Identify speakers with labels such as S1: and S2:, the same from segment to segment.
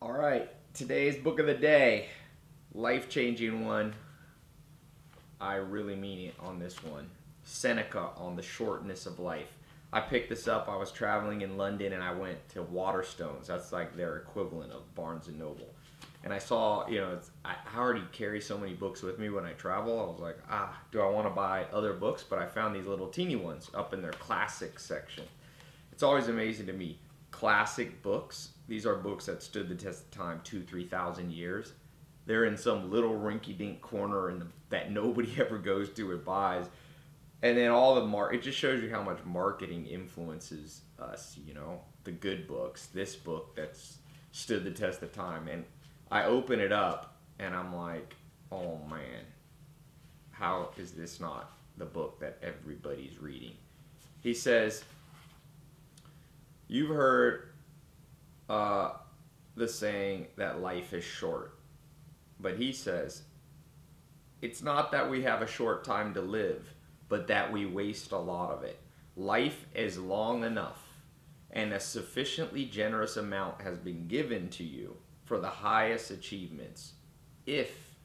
S1: All right, today's book of the day, life-changing one. I really mean it on this one. Seneca on the shortness of life. I picked this up. I was traveling in London and I went to Waterstones. That's like their equivalent of Barnes and Noble. And I saw, I already carry so many books with me when I travel. I was like, do I want to buy other books? But I found these little teeny ones up in their classic section. It's always amazing to me. Classic books. These are books that stood the test of time 3,000 years. They're in some little rinky-dink corner that nobody ever goes to or buys. And then it just shows you how much marketing influences us, the good books. This book that's stood the test of time. And I open it up and I'm like, oh man, how is this not the book that everybody's reading? He says, you've heard the saying that life is short. But he says, it's not that we have a short time to live, but that we waste a lot of it. Life is long enough, and a sufficiently generous amount has been given to you for the highest achievements, if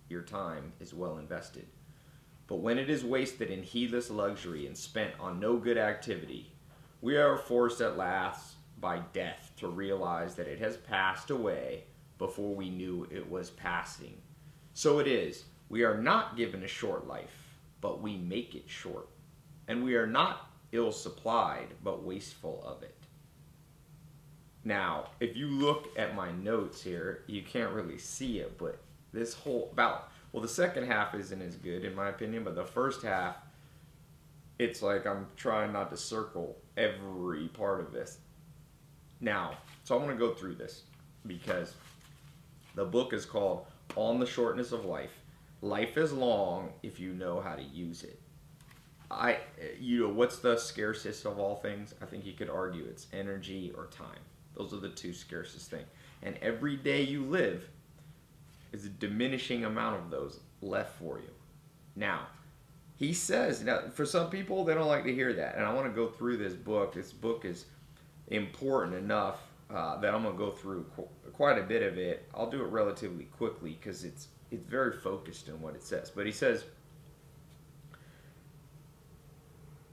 S1: your time is well invested. But when it is wasted in heedless luxury and spent on no good activity, we are forced at last by death to realize that it has passed away before we knew it was passing. So it is, we are not given a short life, but we make it short. And we are not ill-supplied, but wasteful of it. Now, if you look at my notes here, you can't really see it, but this whole, the second half isn't as good in my opinion, but the first half, it's like I'm trying not to circle every part of this. Now, so I want to go through this because the book is called On the Shortness of Life. Life is long if you know how to use it. What's the scarcest of all things? I think you could argue it's energy or time. Those are the two scarcest things. And every day you live is a diminishing amount of those left for you. Now, he says, for some people, they don't like to hear that. And I want to go through this book. This book is important enough that I'm going to go through quite a bit of it. I'll do it relatively quickly because it's very focused in what it says. But he says,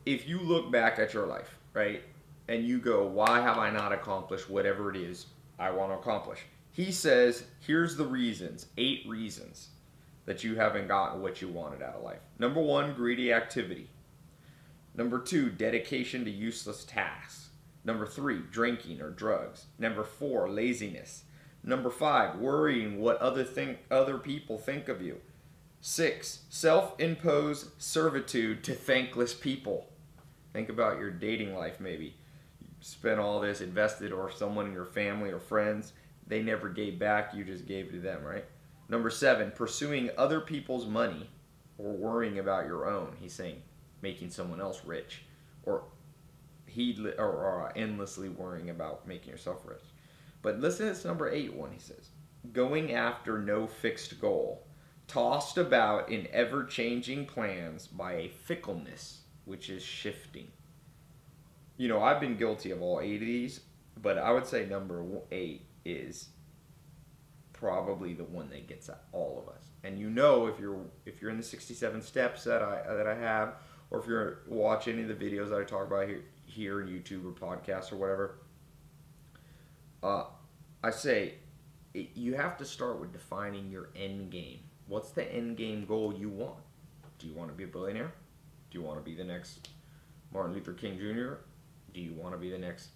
S1: if you look back at your life, right, and you go, why have I not accomplished whatever it is I want to accomplish? He says, here's the reasons, 8 reasons that you haven't gotten what you wanted out of life. Number 1, greedy activity. Number 2, dedication to useless tasks. Number 3, drinking or drugs. Number 4, laziness. Number 5, worrying what other people think of you. 6, self-imposed servitude to thankless people. Think about your dating life maybe. You spent all this, invested, or someone in your family or friends, they never gave back, you just gave to them, right? Number 7, pursuing other people's money or worrying about your own. He's saying making someone else rich or endlessly worrying about making yourself rich. But listen to this number 8 one, he says. Going after no fixed goal, tossed about in ever-changing plans by a fickleness which is shifting. I've been guilty of all 8 of these, but I would say number 8 is probably the one that gets at all of us. And if you're in the 67 steps that I have, or if you're watching any of the videos that I talk about here on YouTube or podcasts or whatever, I say you have to start with defining your end game. What's the end game goal you want? Do you want to be a billionaire? Do you want to be the next Martin Luther King Jr.? Do you want to be the next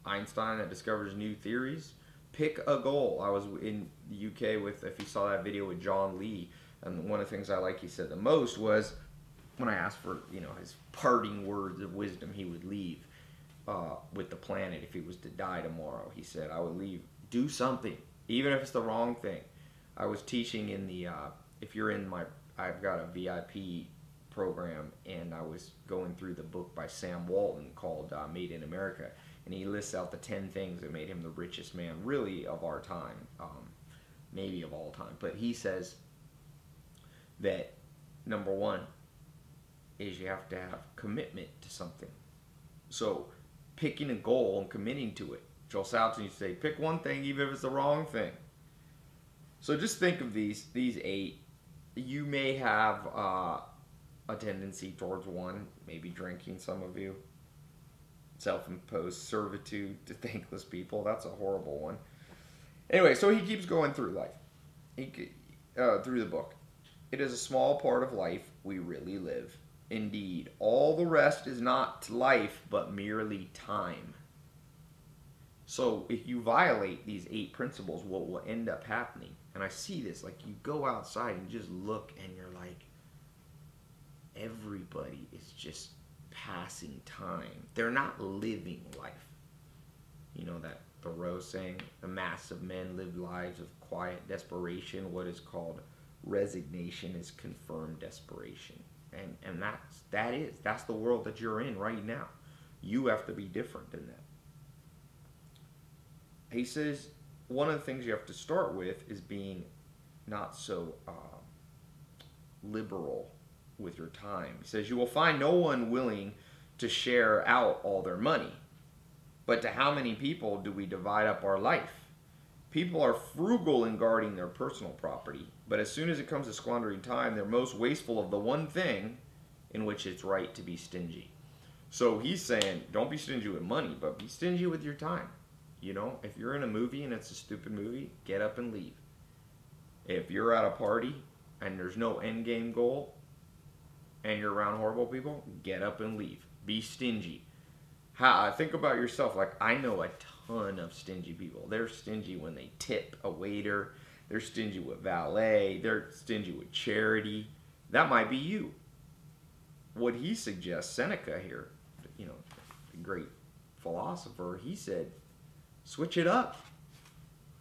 S1: Einstein that discovers new theories? Pick a goal. I was in the UK if you saw that video with John Lee, and one of the things I he said the most was when I asked for his parting words of wisdom he would leave with the planet if he was to die tomorrow. He said, I would leave, do something, even if it's the wrong thing. I was teaching in the, I've got a VIP program, and I was going through the book by Sam Walton called Made in America, and he lists out the 10 things that made him the richest man, really, of our time, maybe of all time. But he says that number 1 is you have to have commitment to something. So picking a goal and committing to it. Joel Salatin used to say, pick one thing even if it's the wrong thing. So just think of these 8. You may have a tendency towards one, maybe drinking, some of you. Self-imposed servitude to thankless people. That's a horrible one. Anyway, so he keeps going through life. Through the book. It is a small part of life we really live. Indeed, all the rest is not life, but merely time. So if you violate these 8 principles, what will end up happening? And I see this, like you go outside and just look and you're like, everybody is just passing time. They're not living life. You know that Thoreau saying, the mass of men live lives of quiet desperation. What is called resignation is confirmed desperation. And that's the world that you're in right now. You have to be different than that. He says one of the things you have to start with is being not so liberal with your time. He says you will find no one willing to share out all their money. But to how many people do we divide up our life? People are frugal in guarding their personal property, but as soon as it comes to squandering time, they're most wasteful of the one thing in which it's right to be stingy. So he's saying, don't be stingy with money, but be stingy with your time. You know, if you're in a movie and it's a stupid movie, get up and leave. If you're at a party and there's no end game goal and you're around horrible people, get up and leave. Be stingy. Think about yourself. Like, I know a ton of stingy people. They're stingy when they tip a waiter. They're stingy with valet. They're stingy with charity. That might be you. What he suggests, Seneca here, you know, the great philosopher, he said, switch it up.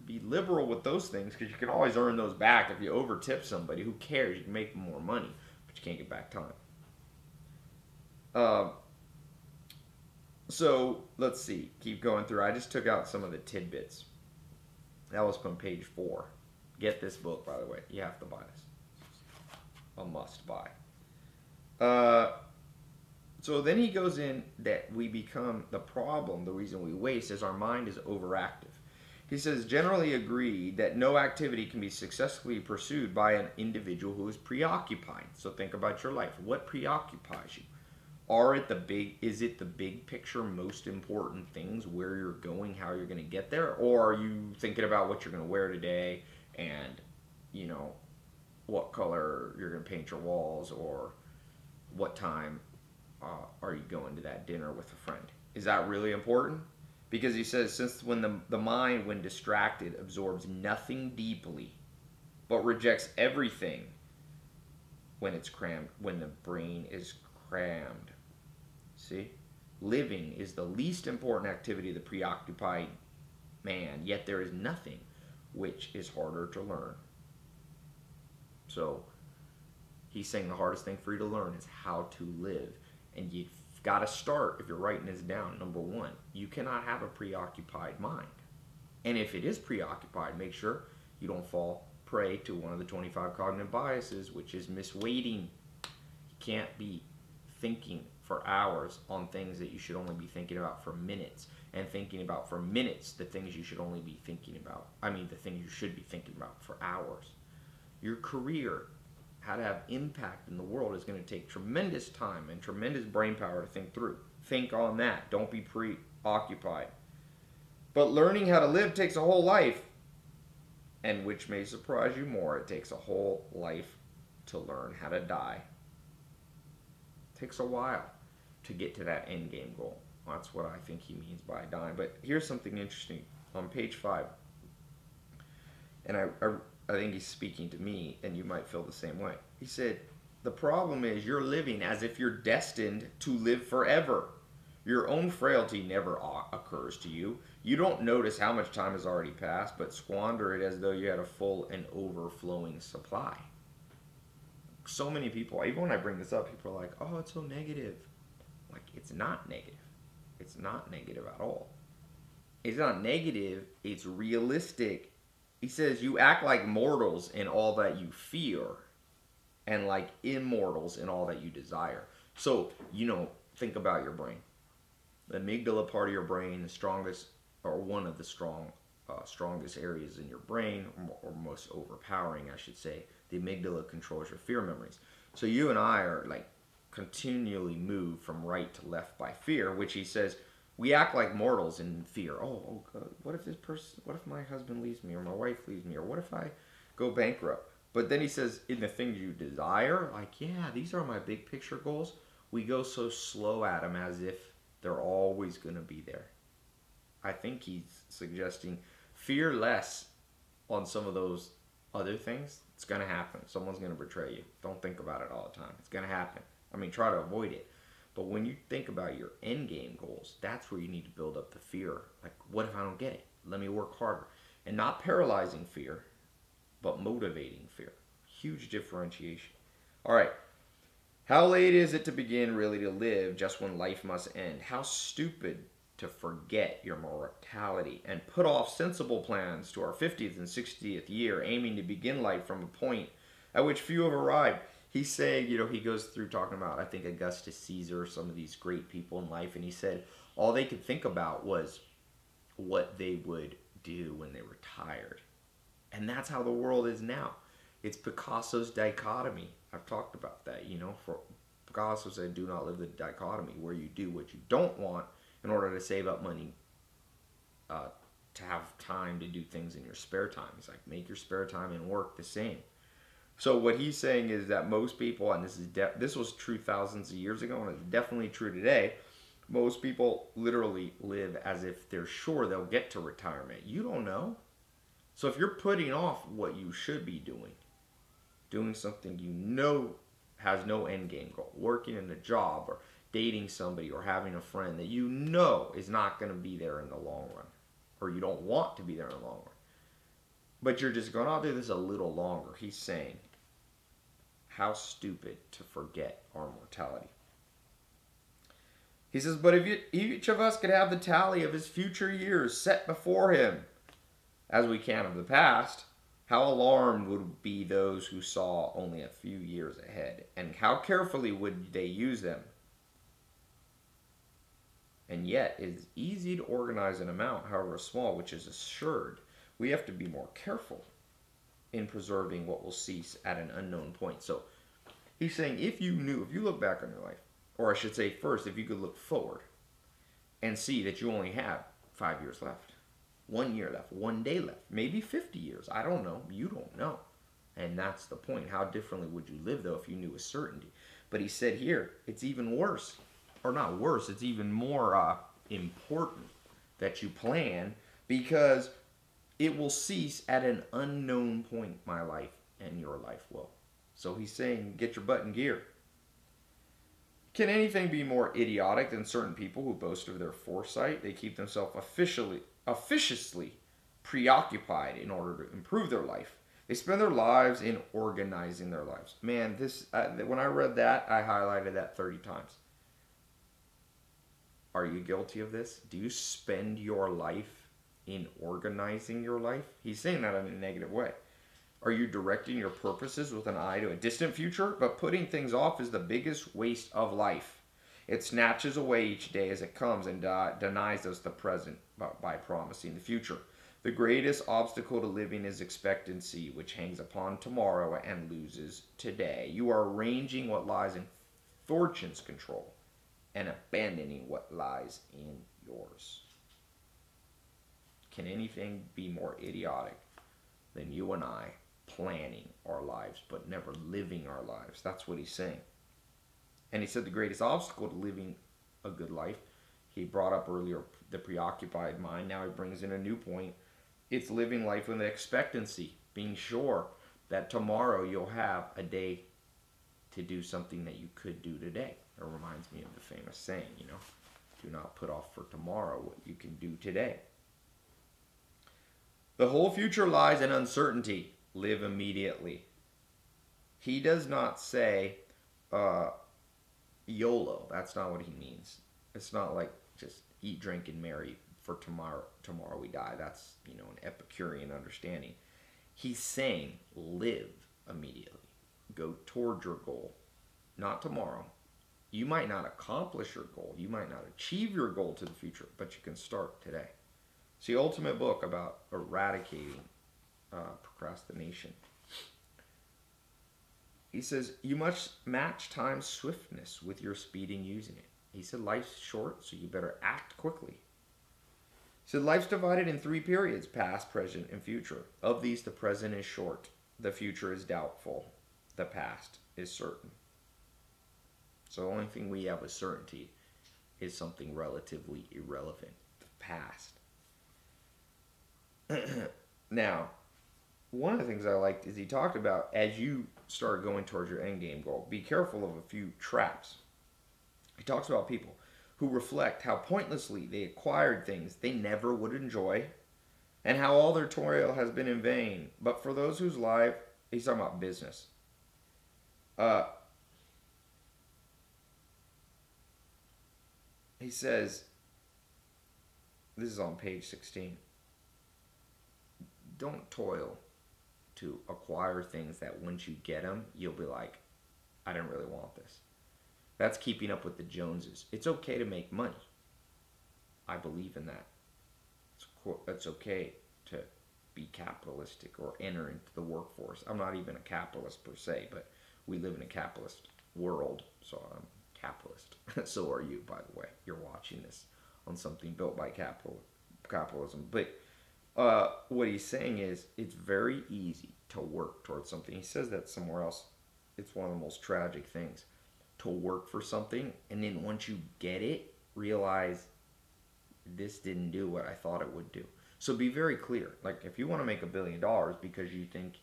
S1: Be liberal with those things because you can always earn those back. If you over tip somebody, who cares? You can make more money, but you can't get back time. So let's see. Keep going through. I just took out some of the tidbits. That was from page 4. Get this book, by the way. You have to buy this. A must buy. So then he goes in that we become the problem. The reason we waste is our mind is overactive. He says, generally agreed that no activity can be successfully pursued by an individual who is preoccupied. So think about your life. What preoccupies you? Is it the big picture, most important things, where you're going, how you're going to get there? Or are you thinking about what you're going to wear today and, you know, what color you're going to paint your walls, or what time are you going to that dinner with a friend? Is that really important? Because he says, since when the mind, when distracted, absorbs nothing deeply, but rejects everything when it's crammed, when the brain is crammed. See? Living is the least important activity of the preoccupied man, yet there is nothing which is harder to learn. So, he's saying the hardest thing for you to learn is how to live. And you've got to start, if you're writing this down, number 1, you cannot have a preoccupied mind. And if it is preoccupied, make sure you don't fall prey to one of the 25 cognitive biases, which is misweighting. You can't be thinking for hours on things that you should only be thinking about for minutes, and thinking about for minutes the things you should only be thinking about. The things you should be thinking about for hours. Your career, how to have impact in the world, is going to take tremendous time and tremendous brain power to think through. Think on that. Don't be preoccupied. But learning how to live takes a whole life. And which may surprise you more, it takes a whole life to learn how to die. It takes a while to get to that end game goal. That's what I think he means by dying. But here's something interesting on page 5. And I think he's speaking to me, and you might feel the same way. He said, the problem is you're living as if you're destined to live forever. Your own frailty never occurs to you. You don't notice how much time has already passed, but squander it as though you had a full and overflowing supply. So many people, even when I bring this up, people are like, oh, it's so negative. Like, it's not negative. It's not negative at all. It's not negative, it's realistic. He says you act like mortals in all that you fear, and like immortals in all that you desire. So, think about your brain. The amygdala part of your brain, the strongest or one of the strongest areas in your brain, or most overpowering, I should say. The amygdala controls your fear memories. So you and I are like continually moved from right to left by fear, which he says we act like mortals in fear. Oh God, what if my husband leaves me, or my wife leaves me, or what if I go bankrupt? But then he says, in the things you desire, like, yeah, these are my big picture goals, we go so slow at them as if they're always going to be there. I think he's suggesting fear less on some of those other things. It's going to happen. Someone's going to betray you. Don't think about it all the time. It's going to happen. I mean, try to avoid it. But when you think about your end game goals, that's where you need to build up the fear. Like, what if I don't get it? Let me work harder. And not paralyzing fear, but motivating fear. Huge differentiation. All right. How late is it to begin really to live just when life must end? How stupid to forget your mortality and put off sensible plans to our 50th and 60th year, aiming to begin life from a point at which few have arrived. He's saying, he goes through talking about, I think, Augustus Caesar, some of these great people in life, and he said all they could think about was what they would do when they retired. And that's how the world is now. It's Picasso's dichotomy. I've talked about that, For Picasso said, do not live the dichotomy, where you do what you don't want in order to save up money to have time to do things in your spare time. He's like, make your spare time and work the same. So what he's saying is that most people, and this was true thousands of years ago, and it's definitely true today, most people literally live as if they're sure they'll get to retirement. You don't know. So if you're putting off what you should be doing something you know has no end game goal, working in a job or dating somebody or having a friend that you know is not going to be there in the long run, or you don't want to be there in the long run, but you're just going, I'll do this a little longer. He's saying, how stupid to forget our mortality. He says, but if each of us could have the tally of his future years set before him, as we can of the past, how alarmed would be those who saw only a few years ahead, and how carefully would they use them? And yet, it is easy to organize an amount, however small, which is assured. We have to be more careful in preserving what will cease at an unknown point. So, he's saying, if you look back on your life, or I should say first, if you could look forward and see that you only have 5 years left, 1 year left, 1 day left, maybe 50 years. I don't know. You don't know. And that's the point. How differently would you live, though, if you knew with certainty? But he said here, it's even worse. Or not worse, it's even more important that you plan, because it will cease at an unknown point, my life and your life will. So he's saying, get your butt in gear. Can anything be more idiotic than certain people who boast of their foresight? They keep themselves officiously preoccupied in order to improve their life. They spend their lives in organizing their lives. Man, when I read that, I highlighted that 30 times. Are you guilty of this? Do you spend your life in organizing your life? He's saying that in a negative way. Are you directing your purposes with an eye to a distant future? But putting things off is the biggest waste of life. It snatches away each day as it comes and denies us the present by promising the future. The greatest obstacle to living is expectancy, which hangs upon tomorrow and loses today. You are arranging what lies in fortune's control and abandoning what lies in yours. Can anything be more idiotic than you and I planning our lives but never living our lives? That's what he's saying. And he said the greatest obstacle to living a good life, he brought up earlier the preoccupied mind. Now he brings in a new point. It's living life with expectancy, being sure that tomorrow you'll have a day to do something that you could do today. It reminds me of the famous saying, do not put off for tomorrow what you can do today. The whole future lies in uncertainty. Live immediately. He does not say YOLO. That's not what he means. It's not like just eat, drink, and marry for tomorrow we die. That's, an Epicurean understanding. He's saying live immediately. Go toward your goal. Not tomorrow. You might not accomplish your goal. You might not achieve your goal to the future, but you can start today. It's the ultimate book about eradicating procrastination. He says, you must match time's swiftness with your speed in using it. He said, life's short, so you better act quickly. He said, life's divided in 3 periods, past, present, and future. Of these, the present is short. The future is doubtful. The past is certain. So the only thing we have with certainty is something relatively irrelevant. The past. Now, one of the things I liked is he talked about, as you start going towards your end game goal, be careful of a few traps. He talks about people who reflect how pointlessly they acquired things they never would enjoy, and how all their toil has been in vain. But for those whose life, he's talking about business. He says, this is on page 16, don't toil to acquire things that once you get them, you'll be like, I didn't really want this. That's keeping up with the Joneses. It's okay to make money. I believe in that. It's okay to be capitalistic or enter into the workforce. I'm not even a capitalist per se, but we live in a capitalist world, so I'm capitalist. So are you, by the way. You're watching this on something built by capitalism. But what he's saying is it's very easy to work towards something. He says that somewhere else. It's one of the most tragic things to work for something, and then once you get it, realize this didn't do what I thought it would do. So be very clear. Like, if you want to make $1 billion because you think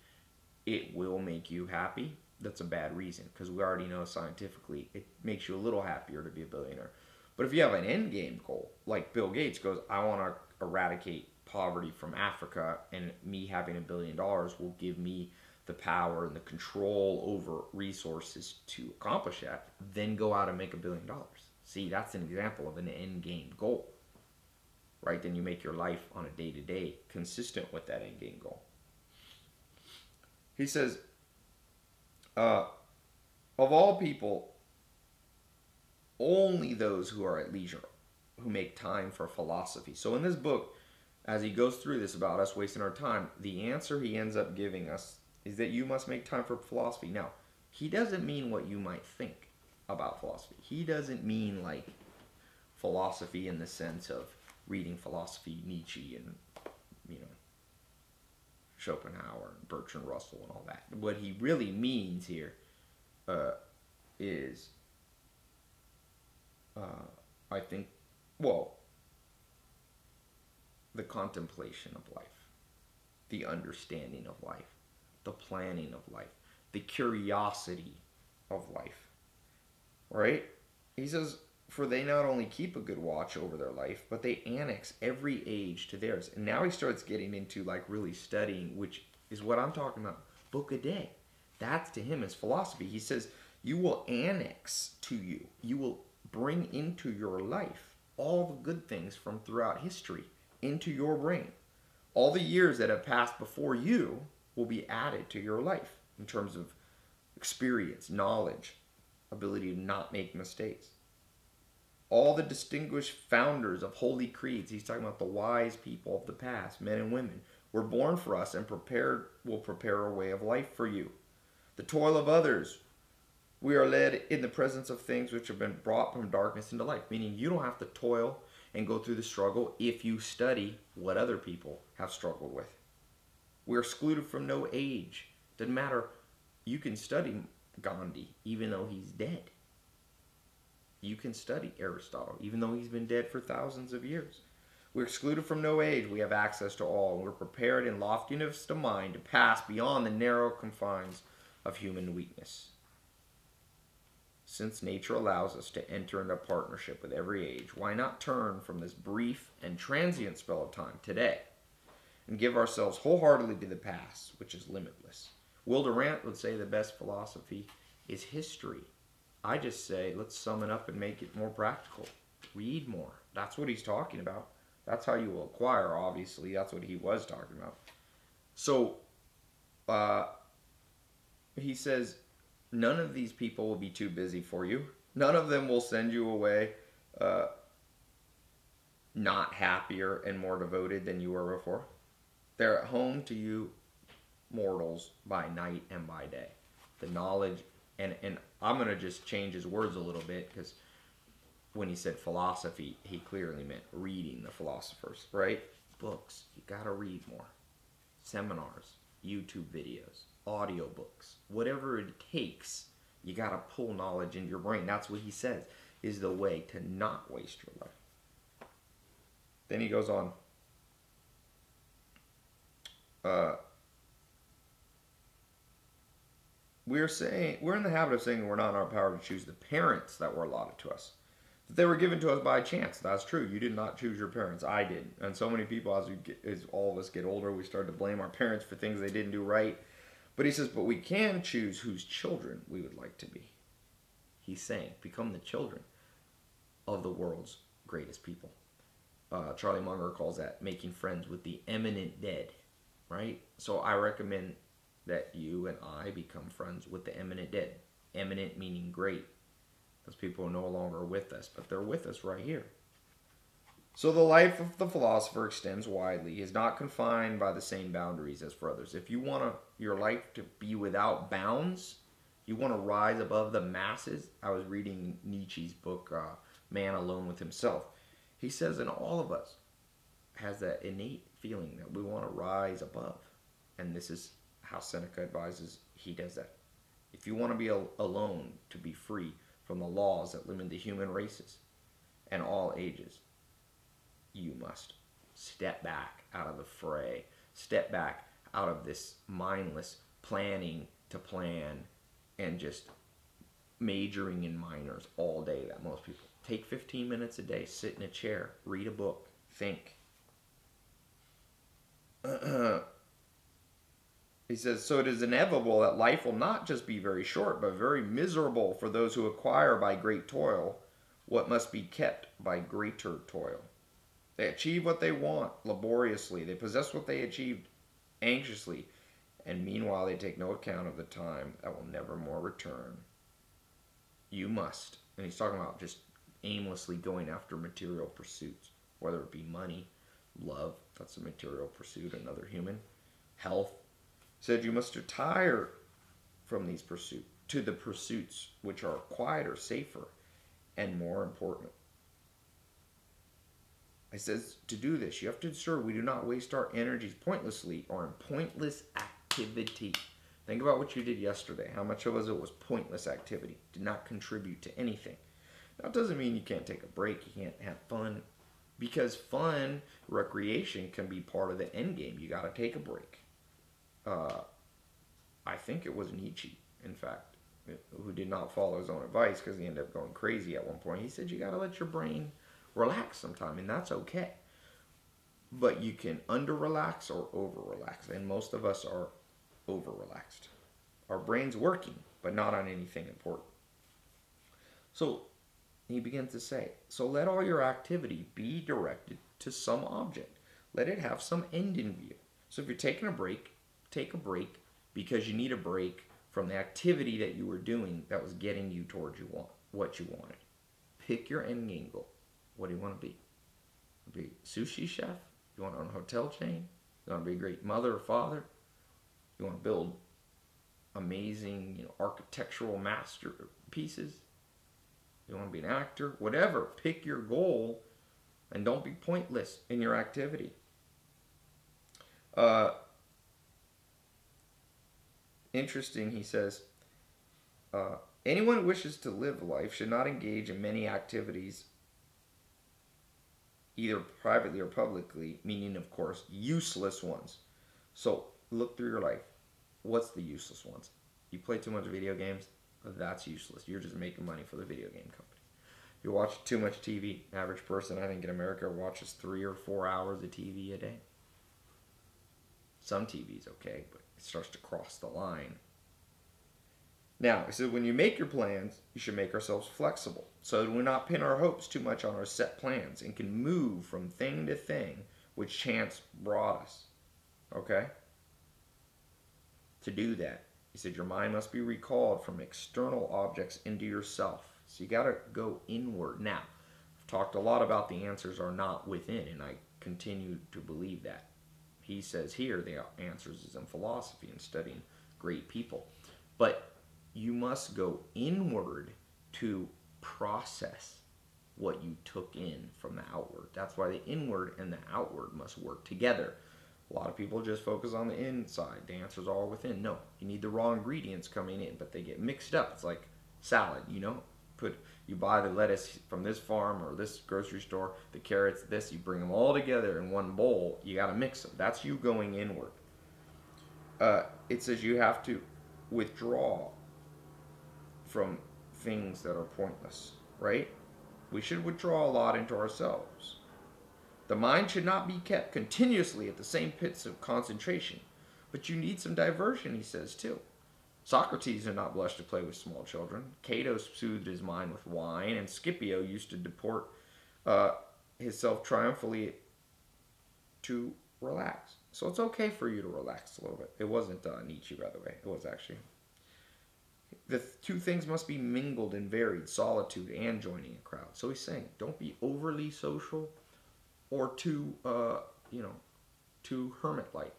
S1: it will make you happy, that's a bad reason, because we already know scientifically it makes you a little happier to be a billionaire. But if you have an end game goal, like Bill Gates goes, I want to eradicate poverty from Africa, and me having $1 billion will give me the power and the control over resources to accomplish that, then go out and make $1 billion. See, that's an example of an end game goal, right? Then you make your life on a day-to-day consistent with that end game goal. He says, of all people, only those who are at leisure, who make time for philosophy. So in this book, as he goes through this about us wasting our time, the answer he ends up giving us is that you must make time for philosophy. Now, he doesn't mean what you might think about philosophy. He doesn't mean like philosophy in the sense of reading philosophy, Nietzsche and, Schopenhauer and Bertrand Russell and all that. What he really means here is, I think, the contemplation of life, the understanding of life, the planning of life, the curiosity of life, right? He says, for they not only keep a good watch over their life, but they annex every age to theirs. And now he starts getting into like really studying, which is what I'm talking about, book a day. That's to him is philosophy. He says, you will annex to you, you will bring into your life all the good things from throughout history into your brain. All the years that have passed before you will be added to your life in terms of experience, knowledge, ability to not make mistakes. All the distinguished founders of holy creeds, he's talking about the wise people of the past, men and women, were born for us and will prepare a way of life for you. The toil of others, we are led in the presence of things which have been brought from darkness into light, meaning you don't have to toil and go through the struggle if you study what other people have struggled with. We're excluded from no age. Doesn't matter. You can study Gandhi even though he's dead. You can study Aristotle even though he's been dead for thousands of years. We're excluded from no age. We have access to all. We're prepared in loftiness of mind to pass beyond the narrow confines of human weakness. Since nature allows us to enter into partnership with every age, why not turn from this brief and transient spell of time today and give ourselves wholeheartedly to the past, which is limitless? Will Durant would say the best philosophy is history. I just say, let's sum it up and make it more practical. Read more. That's what he's talking about. That's how you will acquire, obviously. That's what he was talking about. So, he says, none of these people will be too busy for you. None of them will send you away not happier and more devoted than you were before? They're at home to you mortals by night and by day. The knowledge, and I'm going to just change his words a little bit, because when he said philosophy, he clearly meant reading the philosophers, right? Books. You got to read more. Seminars, YouTube videos, audiobooks, whatever it takes, you got to pull knowledge into your brain. That's what he says is the way to not waste your life. Then he goes on. We're in the habit of saying we're not in our power to choose the parents that were allotted to us. That they were given to us by chance. That's true. You did not choose your parents. I did. And so many people, as all of us get older, we start to blame our parents for things they didn't do right. But he says, but we can choose whose children we would like to be. He's saying, become the children of the world's greatest people. Charlie Munger calls that making friends with the eminent dead, right? So I recommend that you and I become friends with the eminent dead. Eminent meaning great. Those people are no longer with us, but they're with us right here. So the life of the philosopher extends widely. He is not confined by the same boundaries as for others. If you want your life to be without bounds, you want to rise above the masses. I was reading Nietzsche's book, Man Alone with Himself. He says in all of us has that innate feeling that we want to rise above. And this is how Seneca advises he does that. If you want to be alone, to be free from the laws that limit the human races and all ages, you must step back out of the fray. Step back out of this mindless planning to plan and just majoring in minors all day that most people. Take 15 minutes a day, sit in a chair, read a book, think. He says, so it is inevitable that life will not just be very short, but very miserable for those who acquire by great toil what must be kept by greater toil. They achieve what they want laboriously. They possess what they achieved anxiously. And meanwhile, they take no account of the time that will never more return. You must. And he's talking about just aimlessly going after material pursuits, whether it be money, love, that's a material pursuit, another human, health. He said you must retire from these pursuits to the pursuits which are quieter, safer, and more important. He says to do this, you have to ensure we do not waste our energies pointlessly or in pointless activity. Think about what you did yesterday. How much of it was pointless activity? Did not contribute to anything. Now, it doesn't mean you can't take a break, you can't have fun, because fun, recreation can be part of the end game. You got to take a break. I think it was Nietzsche, in fact, who did not follow his own advice because he ended up going crazy at one point. He said you got to let your brain relax sometime, and that's okay. But you can under-relax or over-relax, and most of us are over-relaxed. Our brain's working, but not on anything important. So he begins to say, so let all your activity be directed to some object. Let it have some end in view. So if you're taking a break, take a break because you need a break from the activity that you were doing that was getting you towards what you wanted. Pick your end game goal. What do you want to be? Be a sushi chef? You want to own a hotel chain? You want to be a great mother or father? You want to build amazing, architectural masterpieces? You want to be an actor? Whatever. Pick your goal and don't be pointless in your activity. Interesting, he says, anyone who wishes to live life should not engage in many activities, either privately or publicly, meaning, of course, useless ones. So look through your life. What's the useless ones? You play too much video games? That's useless. You're just making money for the video game company. You watch too much TV. Average person, I think, in America watches 3 or 4 hours of TV a day. Some TV's okay, but it starts to cross the line. Now, he said, when you make your plans, you should make ourselves flexible, so that we not pin our hopes too much on our set plans and can move from thing to thing which chance brought us. Okay? To do that, he said, your mind must be recalled from external objects into yourself. So you got to go inward. Now, talked a lot about the answers are not within, and I continue to believe that. He says here the answers is in philosophy and studying great people. But you must go inward to process what you took in from the outward. That's why the inward and the outward must work together. A lot of people just focus on the inside. The answers are all within. No, you need the raw ingredients coming in, but they get mixed up. It's like salad, you buy the lettuce from this farm or this grocery store, the carrots, this, you bring them all together in one bowl. You got to mix them. That's you going inward. It says you have to withdraw from things that are pointless, right? We should withdraw a lot into ourselves. The mind should not be kept continuously at the same pits of concentration, but you need some diversion, he says, too. Socrates did not blush to play with small children. Cato soothed his mind with wine, and Scipio used to deport himself triumphantly to relax. So it's okay for you to relax a little bit. It wasn't Nietzsche, by the way. It was actually. The two things must be mingled and varied, solitude and joining a crowd. So he's saying, don't be overly social or too hermit-like.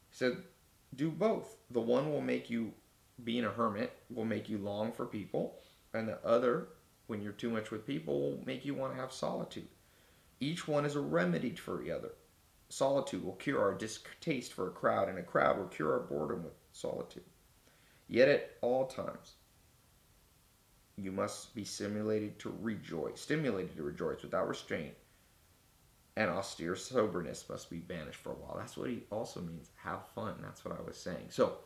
S1: He said, do both. The one will make you, being a hermit, will make you long for people, and the other, when you're too much with people, will make you want to have solitude. Each one is a remedy for the other. Solitude will cure our distaste for a crowd, and a crowd will cure our boredom with solitude. Yet at all times, you must be stimulated to rejoice without restraint, and austere soberness must be banished for a while. That's what he also means. Have fun. That's what I was saying. So,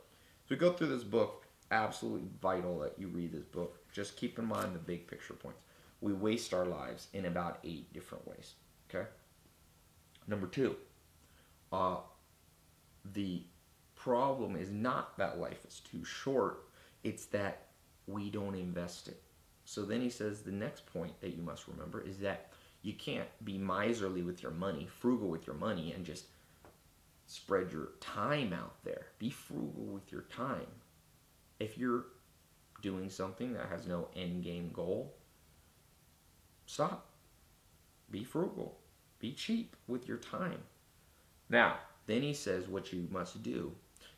S1: as we go through this book, absolutely vital that you read this book. Just keep in mind the big picture points. We waste our lives in about 8 different ways. Okay? Number 2, the problem is not that life is too short. It's that we don't invest it. So then he says the next point that you must remember is that you can't be miserly with your money, frugal with your money, and just spread your time out there. Be frugal with your time. If you're doing something that has no end game goal, stop. Be frugal. Be cheap with your time. Now, then he says what you must do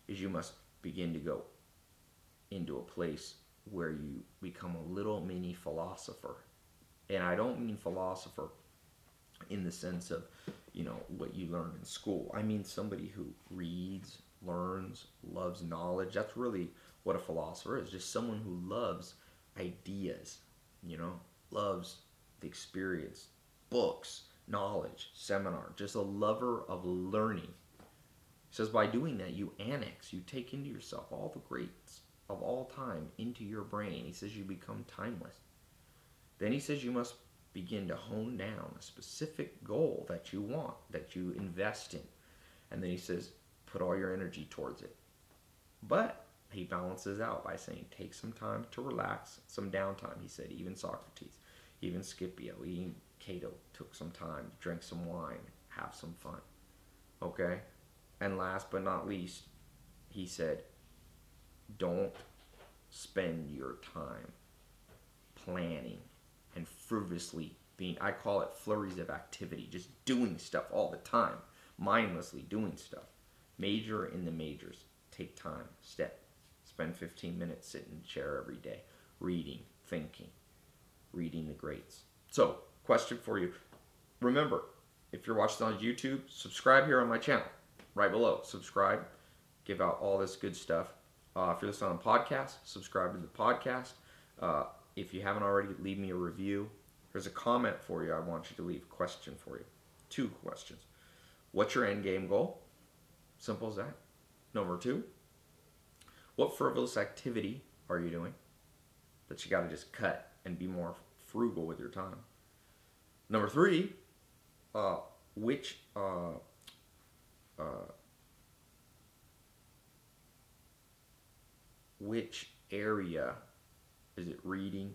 S1: is you must begin to go into a place where you become a little mini philosopher. And I don't mean philosopher in the sense of, what you learn in school. I mean somebody who reads, learns, loves knowledge. That's really what a philosopher is. Just someone who loves ideas, loves the experience, books, knowledge, seminar. Just a lover of learning. He says by doing that, you take into yourself all the greats of all time into your brain. He says you become timeless. Then he says you must begin to hone down a specific goal that you want, that you invest in. And then he says, put all your energy towards it. But he balances out by saying, take some time to relax, some downtime. He said, even Socrates, even Scipio, even Cato took some time to drink some wine, have some fun. Okay? And last but not least, he said, don't spend your time planning and frivolously I call it flurries of activity, just doing stuff all the time, mindlessly doing stuff. Major in the majors. Take time, spend 15 minutes sitting in a chair every day, reading, thinking, reading the greats. So, question for you. Remember, if you're watching on YouTube, subscribe here on my channel, right below. Subscribe, give out all this good stuff. If you're listening on a podcast, subscribe to the podcast. If you haven't already, leave me a review. There's a comment for you. I want you to leave a question for you. 2 questions. What's your end game goal? Simple as that. Number 2, what frivolous activity are you doing that you got to just cut and be more frugal with your time? Number 3, which area, is it reading,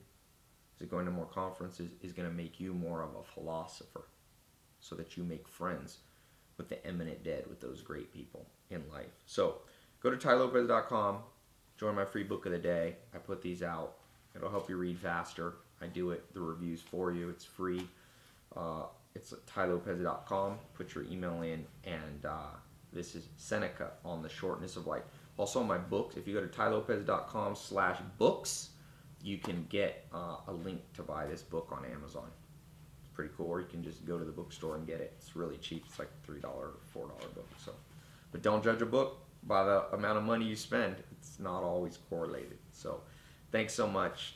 S1: is it going to more conferences, is going to make you more of a philosopher so that you make friends with the eminent dead, with those great people in life. So go to tailopez.com, join my free book of the day. I put these out. It'll help you read faster. I do it, the reviews for you. It's free. It's at tailopez.com. Put your email in, and this is Seneca on the shortness of life. Also, my books, if you go to tailopez.com/books, you can get a link to buy this book on Amazon. It's pretty cool. Or you can just go to the bookstore and get it. It's really cheap. It's like $3 or $4 book. So, but don't judge a book by the amount of money you spend. It's not always correlated. So, thanks so much.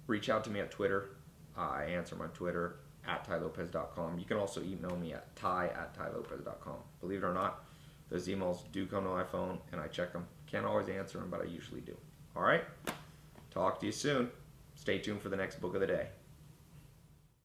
S1: Reach out to me at Twitter. I answer my Twitter at tailopez.com. You can also email me at ty@tailopez.com. Believe it or not, those emails do come to my phone, and I check them. Can't always answer them, but I usually do. All right? Talk to you soon. Stay tuned for the next book of the day.